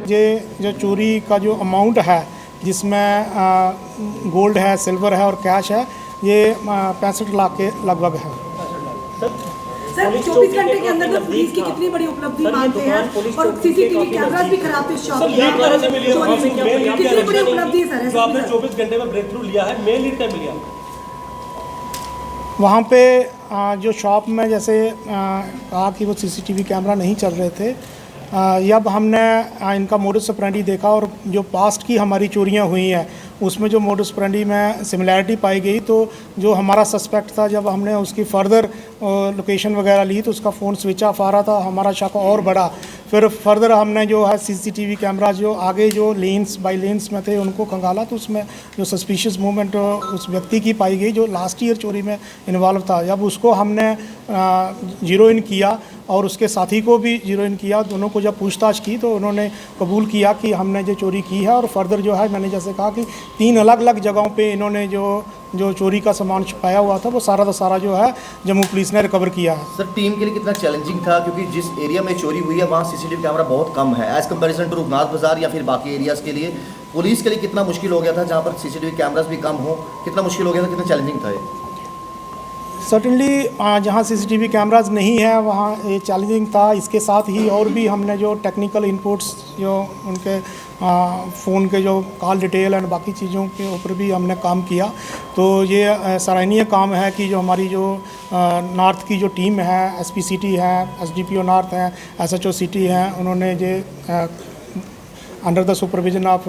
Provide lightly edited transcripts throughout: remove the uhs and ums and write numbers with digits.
ये जो चोरी का जो अमाउंट है, जिसमें गोल्ड है, सिल्वर है और कैश है, ये 65 लाख के लगभग है। सर 24 घंटे के अंदर पुलिस की कितनी बड़ी उपलब्धि मानते हैं, और सीसीटीवी कैमरास भी खराब थे शॉप में, कितनी बड़ी उपलब्धि है सर? जो आपने 24 घंटे में ब्रेक थ्रू लिया है, मेन लीड क्या मिली आपको? वहाँ पे जो शॉप में जैसे कहा कि वो सीसीटीवी कैमरा नहीं चल रहे थे, जब हमने इनका मोडस ऑपरेंडी देखा और जो पास्ट की हमारी चोरियां हुई हैं उसमें जो मोडस ऑपरेंडी में सिमिलैरिटी पाई गई, तो जो हमारा सस्पेक्ट था, जब हमने उसकी फर्दर लोकेशन वगैरह ली तो उसका फ़ोन स्विच ऑफ आ रहा था। हमारा शक और बढ़ा। फिर फर्दर हमने जो है सीसीटीवी कैमरा जो आगे जो लेन्स बाई लेन्स में थे उनको खंगाला, तो उसमें जो सस्पिशियस मूवमेंट उस व्यक्ति की पाई गई जो लास्ट ईयर चोरी में इन्वॉल्व था। जब उसको हमने जीरो इन किया और उसके साथी को भी जीरो इन किया, दोनों को जब पूछताछ की तो उन्होंने कबूल किया कि हमने जो चोरी की है। और फर्दर जो है, मैंने जैसे कहा कि 3 अलग अलग जगहों पे इन्होंने जो चोरी का सामान छुपाया हुआ था वो सारा का सारा जो है जम्मू पुलिस ने रिकवर किया है। सर टीम के लिए कितना चैलेंजिंग था, क्योंकि जिस एरिया में चोरी हुई है वहाँ सीसीटीवी कैमरा बहुत कम है एज़ कम्पेरिजन टू रघुनाथ बाजार या फिर बाकी एरियाज़ के लिए? पुलिस के लिए कितना मुश्किल हो गया था जहाँ पर सीसीटीवी कैमरास भी कम हो, कितना मुश्किल हो गया था, कितना चैलेंजिंग था ये? सर्टनली जहाँ सीसीटीवी कैमराज नहीं है वहाँ ये चैलेंजिंग था। इसके साथ ही और भी हमने जो टेक्निकल इनपुट्स जो उनके फ़ोन के जो कॉल डिटेल एंड बाकी चीज़ों के ऊपर भी हमने काम किया। तो ये सराहनीय काम है कि जो हमारी जो नॉर्थ की जो टीम है, एसपी सिटी है, एसडीपीओ नॉर्थ है, एसएचओ सिटी हैं, उन्होंने ये under the supervision of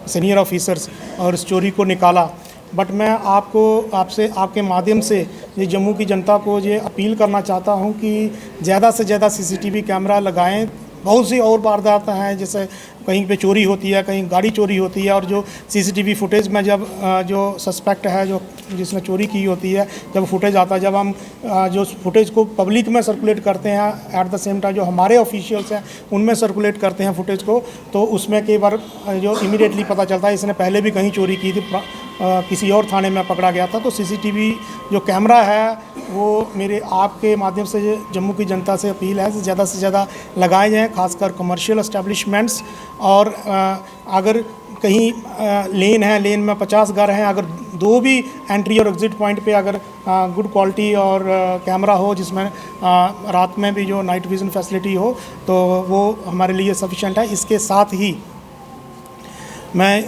senior officers और इस चोरी को निकाला। बट मैं आपसे आपके माध्यम से ये जम्मू की जनता को ये अपील करना चाहता हूँ कि ज़्यादा से ज़्यादा सीसीटीवी कैमरा लगाएं। बहुत सी और वारदातें हैं, जैसे कहीं पे चोरी होती है, कहीं गाड़ी चोरी होती है, और जो सीसीटीवी फुटेज में जब जो सस्पेक्ट है जो जिसने चोरी की होती है, जब फुटेज आता है, जब हम जो फुटेज को पब्लिक में सर्कुलेट करते हैं, एट द सेम टाइम जो हमारे ऑफिशियल्स हैं उनमें सर्कुलेट करते हैं फुटेज को, तो उसमें कई बार जो इमीडिएटली पता चलता है इसने पहले भी कहीं चोरी की थी, किसी और थाने में पकड़ा गया था। तो सीसीटीवी जो कैमरा है वो मेरे आपके माध्यम से जम्मू की जनता से अपील है कि ज़्यादा से ज़्यादा लगाए जाएँ, खासकर कमर्शियल एस्टेब्लिशमेंट्स। और अगर कहीं लेन है, लेन में 50 घर हैं, अगर 2 भी एंट्री और एग्ज़िट पॉइंट पे अगर गुड क्वालिटी और कैमरा हो जिसमें रात में भी जो नाइट विज़न फैसिलिटी हो, तो वो हमारे लिए सफिशेंट है। इसके साथ ही मैं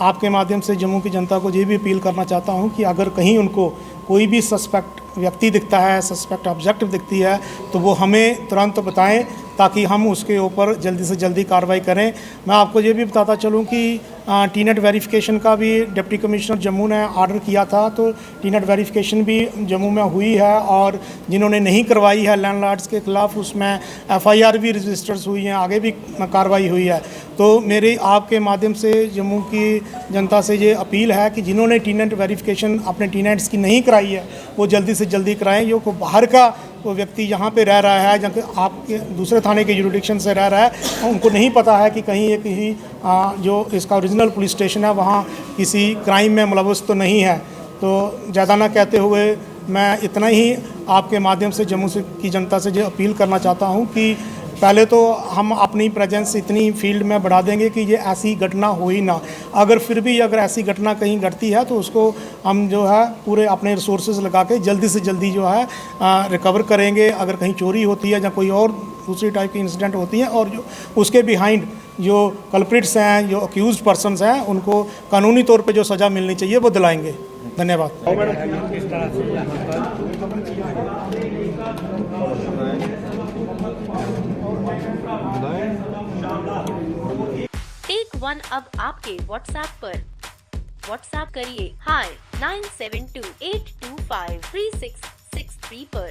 आपके माध्यम से जम्मू की जनता को ये भी अपील करना चाहता हूँ कि अगर कहीं उनको कोई भी सस्पेक्ट व्यक्ति दिखता है, सस्पेक्ट ऑब्जेक्ट दिखती है, तो वो हमें तुरंत बताएं ताकि हम उसके ऊपर जल्दी से जल्दी कार्रवाई करें। मैं आपको ये भी बताता चलूँ कि टीनेट वेरिफिकेशन का भी डिप्टी कमिश्नर जम्मू ने ऑर्डर किया था, तो टीनेट वेरिफिकेशन भी जम्मू में हुई है, और जिन्होंने नहीं करवाई है लैंडलॉर्ड्स के ख़िलाफ़ उसमें एफआईआर भी रजिस्टर्स हुई हैं, आगे भी कार्रवाई हुई है। तो मेरी आपके माध्यम से जम्मू की जनता से ये अपील है कि जिन्होंने टीनेट वेरिफिकेशन अपने टीनेट्स की नहीं कराई है वो जल्दी से जल्दी कराएँ। जो को बाहर का वो व्यक्ति यहाँ पे रह रहा है, जहाँ आपके दूसरे थाने के जुरिडिक्शन से रह रहा है, उनको नहीं पता है कि कहीं एक ही जो इसका ओरिजिनल पुलिस स्टेशन है वहाँ किसी क्राइम में मुलव्वस तो नहीं है। तो ज़्यादा ना कहते हुए मैं इतना ही आपके माध्यम से जम्मू की जनता से ये अपील करना चाहता हूँ कि पहले तो हम अपनी प्रेजेंस इतनी फील्ड में बढ़ा देंगे कि ये ऐसी घटना हो ही ना। अगर फिर भी अगर ऐसी घटना कहीं घटती है तो उसको हम जो है पूरे अपने रिसोर्सेज लगा के जल्दी से जल्दी जो है रिकवर करेंगे। अगर कहीं चोरी होती है या कोई और दूसरी टाइप की इंसिडेंट होती है और जो उसके बिहाइंड जो कल्प्रिट्स हैं, जो अक्यूज्ड पर्सनस हैं, उनको कानूनी तौर पे जो सज़ा मिलनी चाहिए वो दिलाएंगे। धन्यवाद। टेक वन अब आपके व्हाट्सएप पर। व्हाट्सएप करिए हाय 9728253663 पर।